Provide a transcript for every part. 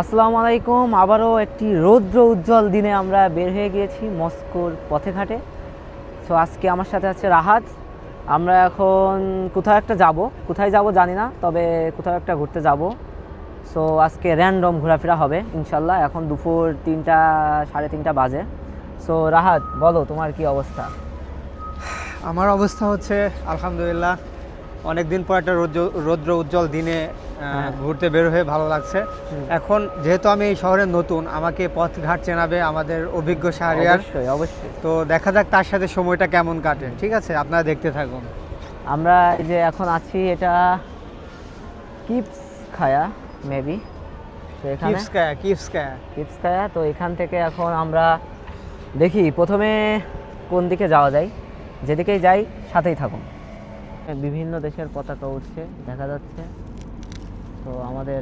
আসসালামু আলাইকুম। আবারও একটি রৌদ্র উজ্জ্বল দিনে আমরা বের হয়ে গিয়েছি মস্কোর পথে ঘাটে। সো আজকে আমার সাথে আছে রাহাত। আমরা এখন কোথাও একটা যাব, কোথায় যাব জানি না, তবে কোথাও একটা ঘুরতে যাব। সো আজকে র্যান্ডম ঘোরাফেরা হবে ইনশাল্লাহ। এখন দুপুর 3টা 3:30 বাজে। সো রাহাত, বলো তোমার কি অবস্থা? আমার অবস্থা হচ্ছে আলহামদুলিল্লাহ, অনেকদিন পর একটা রৌদ্র উজ্জ্বল দিনে ঘুরতে বের হয়ে ভালো লাগছে। এখন যেহেতু আমি এই শহরে নতুন, আমাকে পথঘাট চেনাবে আমাদের অভিজ্ঞ শাহরিয়ার। অবশ্যই অবশ্যই। তো দেখা যাক তার সাথে সময়টা কেমন কাটে। ঠিক আছে, আপনারা দেখতে থাকুন। আমরা এই যে এখন আছি, এটা কিপস খায়া মেবি। তো এখানে কিপসকায়া। তো এখান থেকে এখন আমরা দেখি প্রথমে কোন দিকে যাওয়া যায়। যেদিকেই যাই সাথেই থাকুন। বিভিন্ন দেশের পতাকা উঠছে দেখা যাচ্ছে। তো আমাদের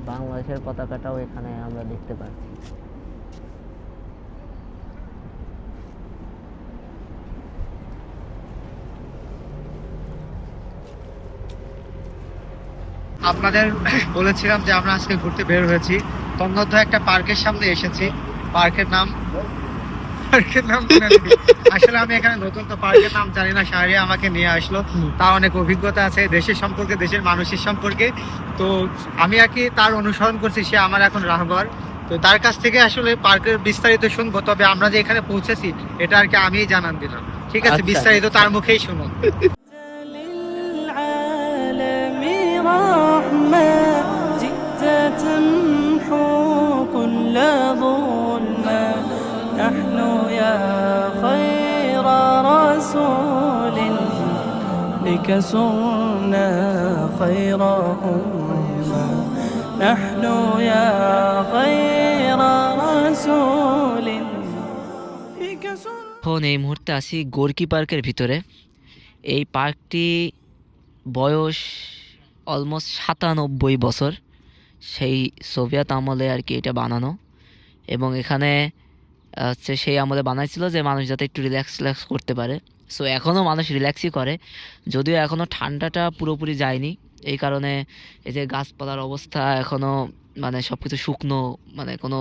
বাংলাদেশের পতাকাটাও এখানে আমরা দেখতে পাচ্ছি। আপনাদের বলেছিলাম যে আমরা আজকে ঘুরতে বের হয়েছি, তন্মধ্য একটা পার্কের সামনে এসেছি। পার্কের নাম আসলে আমি এখানে নতুন, তো পার্কের নাম জানি না। শাহরিয়া আমাকে নিয়ে আসলো, তার অনেক অভিজ্ঞতা আছে দেশের সম্পর্কে, দেশের মানুষের সম্পর্কে। তো আমি আর কি তার অনুসরণ করছি, সে আমার এখন রাহবার। তো তার কাছ থেকে আসলে পার্কের বিস্তারিত শুনবো, তবে আমরা যে এখানে পৌঁছেছি এটা আর কি আমিই জানান দিলাম। ঠিক আছে, আচ্ছা। বিস্তারিত তার মুখেই শুনুন। جئت تمحو كل ظلم نحن يا خير رسول بك صرنا خير أمة نحن يا خير رسول بك صرنا। এখন এই মুহূর্তে আছি গোর্কি পার্কের ভিতরে। এই পার্কটি বয়স অলমোস্ট 97 বছর। সেই সোভিয়েত আমলে আর কি এটা বানানো, এবং এখানে হচ্ছে সেই আমলে বানাইছিল যে মানুষ যাতে একটু রিল্যাক্স করতে পারে। সো এখনও মানুষ রিল্যাক্সই করে, যদিও এখনও ঠান্ডাটা পুরোপুরি যায়নি। এই কারণে এই যে গাছপালার অবস্থা এখনও মানে সব কিছু শুকনো, মানে কোনো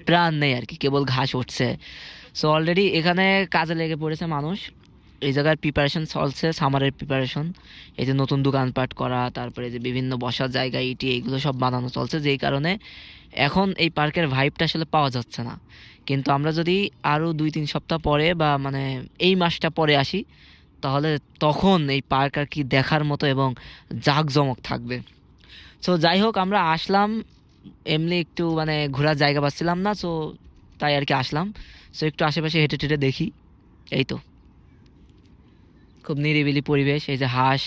প্রাণ নেই আর কি, কেবল ঘাস উঠছে। সো অলরেডি এখানে কাজে লেগে পড়েছে মানুষ। এই জায়গার প্রিপারেশন চলছে, সামারের প্রিপারেশন। এই যে নতুন দোকানপাট করা, তারপরে যে বিভিন্ন বসার জায়গা ইটি এইগুলো সব বানানো চলছে, যেই কারণে এখন এই পার্কের ভাইবটা আসলে পাওয়া যাচ্ছে না। কিন্তু আমরা যদি আরও 2-3 সপ্তাহ পরে বা মানে এই মাসটা পরে আসি, তাহলে তখন এই পার্ক আর কি দেখার মতো এবং জাঁকজমক থাকবে। সো যাই হোক, আমরা আসলাম এমনি একটু মানে ঘোরার জায়গা পাচ্ছিলাম না, সো তাই আর কি আসলাম। সো একটু আশেপাশে হেঁটে টেটে দেখি। এই তো খুব নিরিবিলি পরিবেশ, এই যে হাঁস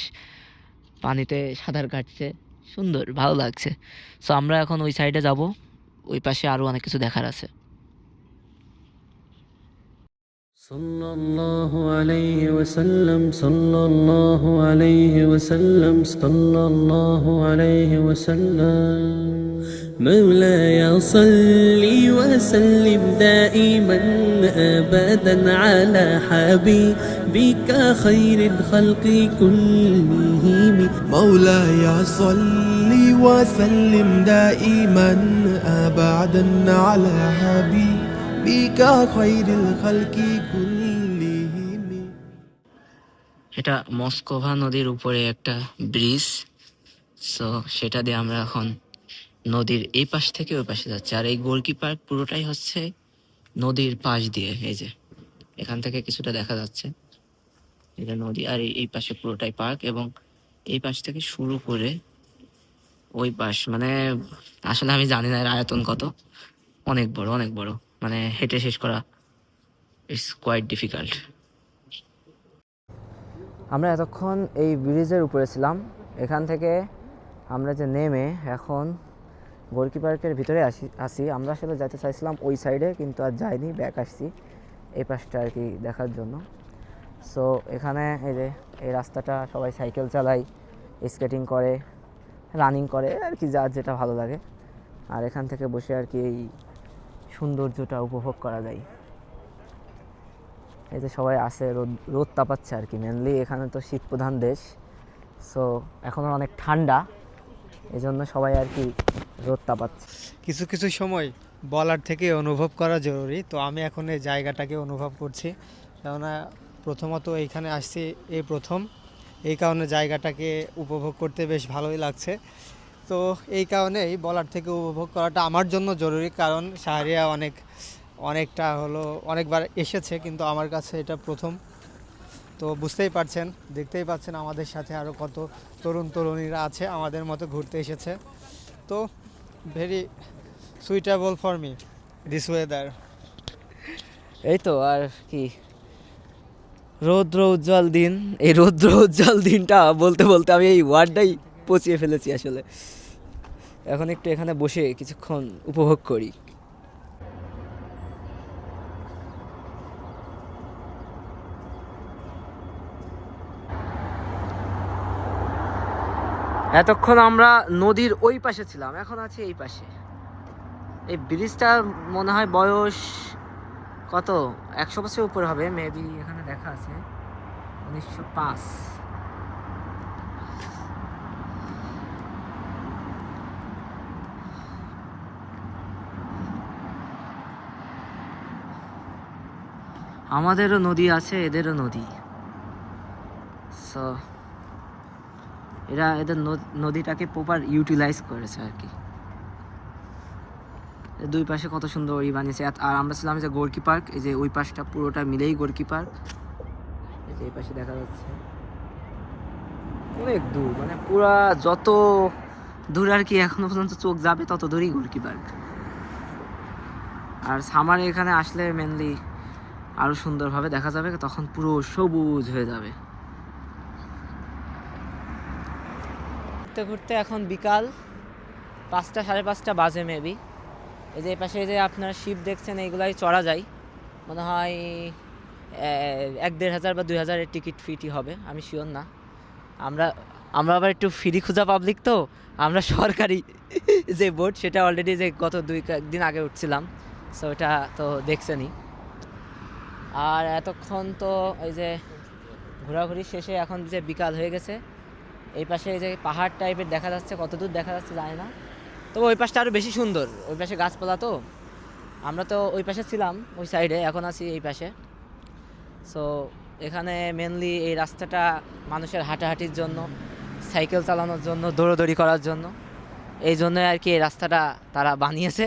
পানিতে সাঁতার কাটছে, সুন্দর ভালো লাগছে। সো আমরা এখন ওই সাইডে যাব, ওই পাশে আরও অনেক কিছু দেখার আছে। صلى الله عليه وسلم صلى الله عليه وسلم صلى الله عليه وسلم مولاي صل وسلم دائما أبدا على حبيبك خير الخلق كلهم مولاي صل وسلم دائما أبدا على حبيبك خير الخلق كلهم। এটা মস্কোভা নদীর উপরে একটা ব্রিজ। সো সেটা দিয়ে আমরা এখন নদীর এই পাশ থেকে ওই পাশে যাচ্ছি। আর এই গোর্কি পার্ক পুরোটাই হচ্ছে নদীর পাশ দিয়ে। এই যে এখান থেকে কিছুটা দেখা যাচ্ছে, এটা নদী, আর এই পাশে পুরোটাই পার্ক। এবং এই পাশ থেকে শুরু করে ওই পাশ, মানে আসলে আমি জানি না এর আয়তন কত। অনেক বড়, অনেক বড়, মানে হেঁটে শেষ করা ইটস কোয়াইট ডিফিকাল্ট। আমরা এতক্ষণ এই ব্রিজের উপরে ছিলাম। এখান থেকে আমরা যে নেমে এখন গোর্কি পার্কের ভিতরে আসি। আমরা আসলে যেতে চাইছিলাম ওই সাইডে, কিন্তু আর যাইনি, ব্যাক আসছি এই পাশটা আর কি দেখার জন্য। সো এখানে এই যে এই রাস্তাটা সবাই সাইকেল চালায়, স্কেটিং করে, রানিং করে আর কি, যার যেটা ভালো লাগে। আর এখান থেকে বসে আর কি এই সৌন্দর্যটা উপভোগ করা যায়। এই যে সবাই আসে, রোদ তাপাচ্ছে আর কি। মেনলি এখানে তো শীত প্রধান দেশ, সো এখনও অনেক ঠান্ডা, এই জন্য সবাই আর কি রোদটা পাচ্ছি। কিছু কিছু সময় বলার থেকে অনুভব করা জরুরি। তো আমি এখন এই জায়গাটাকে অনুভব করছি, কেননা প্রথমত এইখানে আসছি এই প্রথম, এই কারণে জায়গাটাকে উপভোগ করতে বেশ ভালোই লাগছে। তো এই কারণেই বলার থেকে উপভোগ করাটা আমার জন্য জরুরি, কারণ শাহরিয়া অনেকটা হলো অনেকবার এসেছে, কিন্তু আমার কাছে এটা প্রথম। তো বুঝতেই পারছেন, দেখতেই পাচ্ছেন আমাদের সাথে আরও কত তরুণ তরুণীরা আছে আমাদের মতো ঘুরতে এসেছে। তো very suitable for me this weather. এই তো আর কি, রৌদ্র উজ্জ্বল দিন। এই রৌদ্র উজ্জ্বল দিনটা বলতে বলতে আমি এই ওয়ার্ডটাই পচিয়ে ফেলেছি আসলে। এখন একটু এখানে বসে কিছুক্ষণ উপভোগ করি। এতক্ষণ আমরা নদীর ওই পাশে ছিলাম, এখন আছি এই পাশে। এই ব্রিজটা মনে হয় বয়স কত 100 বছরের উপরে হবে মেবি, এখানে দেখা আছে 1905। আমাদেরও নদী আছে, এদেরও নদী। সো এরা এদের নদীটাকে প্রপার ইউটিলাইজ করেছে আর কি। দুই পাশে কত সুন্দর ই বানিয়েছে। আর আমরা ছিলাম যে গোর্কি পার্ক, এই যে ওই পাশটা পুরোটা মিলেই গোর্কি পার্ক। এই যে এই পাশে দেখা যাচ্ছে অনেক দূর, মানে পুরা যত দূর আর কি এখনো পর্যন্ত চোখ যাবে তত দূরই গোর্কি পার্ক। আর সামারে এখানে আসলে মেনলি আরো সুন্দরভাবে দেখা যাবে, তখন পুরো সবুজ হয়ে যাবে। ঘুরতে ঘুরতে এখন বিকাল 5টা 5:30 বাজে মেবি। এই যে এই পাশে যে আপনারা শিপ দেখছেন, এইগুলাই চড়া যায় মনে হয় 1-1,500 বা 2,000 এর টিকিট ফিটি হবে, আমি শিওর না। আমরা আবার একটু ফ্রি খুঁজা পাবলিক, তো আমরা সরকারি যে বোট সেটা অলরেডি যে গত 2 দিন আগে উঠছিলাম, সো এটা তো দেখছেনই। আর এতক্ষণ তো এই যে ঘোরাঘুরি শেষে এখন যে বিকাল হয়ে গেছে, এই পাশে এই যে পাহাড় টাইপের দেখা যাচ্ছে, কত দূর দেখা যাচ্ছে জানি না, তবে ওই পাশটা আরও বেশি সুন্দর। ওই পাশে গাছপালা, তো আমরা তো ওই পাশে ছিলাম ওই সাইডে, এখন আছি এই পাশে। সো এখানে মেনলি এই রাস্তাটা মানুষের হাঁটাহাঁটির জন্য, সাইকেল চালানোর জন্য, দৌড়োদৌড়ি করার জন্য, এই জন্য আর কি এই রাস্তাটা তারা বানিয়েছে।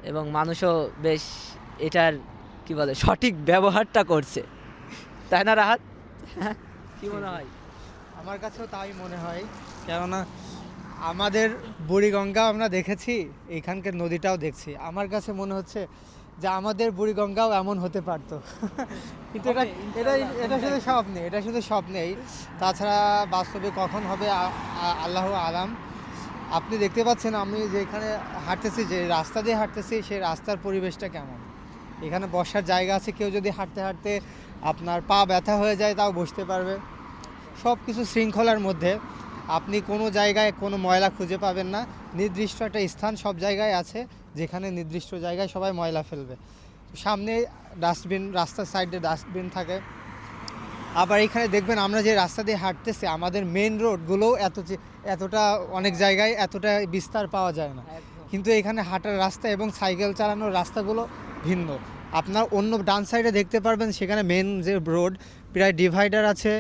এবং মানুষও বেশ এটার কি বলে সঠিক ব্যবহারটা করছে, তাই না রাহাত? কি মনে হয়? আমার কাছেও তাই মনে হয়, কেননা আমাদের বুড়িগঙ্গা আমরা দেখেছি, এখানকার নদীটাও দেখছি। আমার কাছে মনে হচ্ছে যে আমাদের বুড়িগঙ্গাও এমন হতে পারতো। কিন্তু এটা এটা এটা শুধু স্বপ্নে, এটা শুধু স্বপ্নেই, তাছাড়া বাস্তবে কখন হবে আল্লাহ আলাম। আপনি দেখতে পাচ্ছেন আমি যেখানে হাঁটতেছি, যে রাস্তা দিয়ে হাঁটতেছি, সেই রাস্তার পরিবেশটা কেমন। এখানে বসার জায়গা আছে, কেউ যদি হাঁটতে হাঁটতে আপনার পা ব্যথা হয়ে যায় তাও বসতে পারবে। সব কিছু শৃঙ্খলার মধ্যে, আপনি কোনো জায়গায় কোনো ময়লা খুঁজে পাবেন না। নির্দিষ্ট একটা স্থান সব জায়গায় আছে, যেখানে নির্দিষ্ট জায়গায় সবাই ময়লা ফেলবে। সামনে ডাস্টবিন, রাস্তার সাইডে ডাস্টবিন থাকে। আবার এখানে দেখবেন আমরা যে রাস্তা দিয়ে হাঁটতেছি, আমাদের মেন রোডগুলোও এতটা অনেক জায়গায় এতটা বিস্তার পাওয়া যায় না, কিন্তু এখানে হাঁটার রাস্তা এবং সাইকেল চালানোর রাস্তাগুলো ভিন্ন। আপনার অন্য ডান সাইডে দেখতে পারবেন, সেখানে মেন যে রোড প্রায় ডিভাইডার আছে,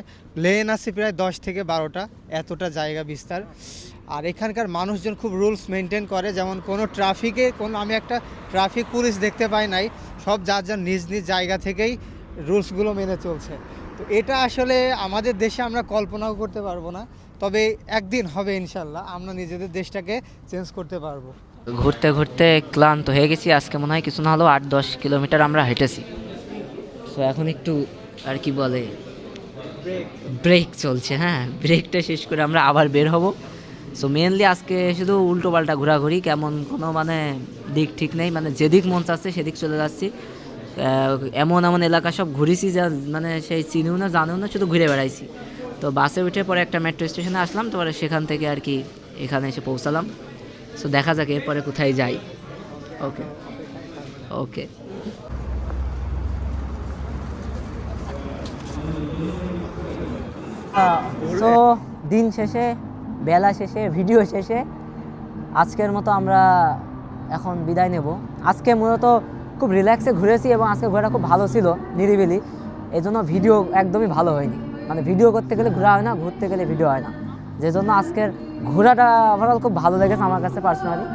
লেন আছে প্রায় 10 থেকে 12টা, এতটা জায়গা বিস্তার। আর এখানকার মানুষজন খুব রুলস মেনটেন করে, যেমন আমি একটা ট্রাফিক পুলিশ দেখতে পাই নাই, সব যার নিজ নিজ জায়গা থেকেই রুলসগুলো মেনে চলছে। তো এটা আসলে আমাদের দেশে আমরা কল্পনাও করতে পারবো না, তবে একদিন হবে ইনশাল্লাহ, আমরা নিজেদের দেশটাকে চেঞ্জ করতে পারবো। ঘুরতে ঘুরতে ক্লান্ত হয়ে গেছি, আজকে মনে হয় কিছু না হলেও 8-10 কিলোমিটার আমরা হেঁটেছি। তো এখন একটু আর কি বলে ব্রেক চলছে, হ্যাঁ, ব্রেকটা শেষ করে আমরা আবার বের হব। সো মেনলি আজকে শুধু উল্টো পাল্টা ঘোরাঘুরি, কেমন কোনো মানে দিক ঠিক নেই, মানে যেদিক মন চাচ্ছে সেদিক চলে যাচ্ছি। এমন এলাকা সব ঘুরেছি যা মানে সেই চিনিও না জানেও না, শুধু ঘুরে বেড়াইছি। তো বাসে উঠে পরে একটা মেট্রো স্টেশনে আসলাম, তো সেখান থেকে আর কি এখানে এসে পৌঁছালাম। সো দেখা যাক এরপরে কোথায় যাই। ওকে ওকে। তো দিন শেষে, বেলা শেষে, ভিডিও শেষে আজকের মতো আমরা এখন বিদায় নেব। আজকে মূলত খুব রিল্যাক্সে ঘুরেছি এবং আজকে ঘোরাটা খুব ভালো ছিল, নিরিবিলি। এই জন্য ভিডিও একদমই ভালো হয়নি, মানে ভিডিও করতে গেলে ঘোরা হয় না, ঘুরতে গেলে ভিডিও হয় না। যে জন্য আজকের ঘোরাটা ওভারঅল খুব ভালো লেগেছে আমার কাছে পার্সোনালি,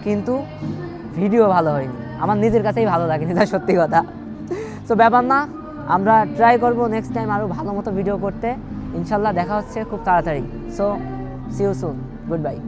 কিন্তু ভিডিও ভালো হয়নি, আমার নিজের কাছেই ভালো লাগেনি, তাই সত্যি কথা। সো ব্যাপার না, আমরা ট্রাই করব নেক্সট টাইম আরও ভালো মতো ভিডিও করতে। ইনশাল্লাহ দেখা হচ্ছে খুব তাড়াতাড়ি। So see you soon, good bye.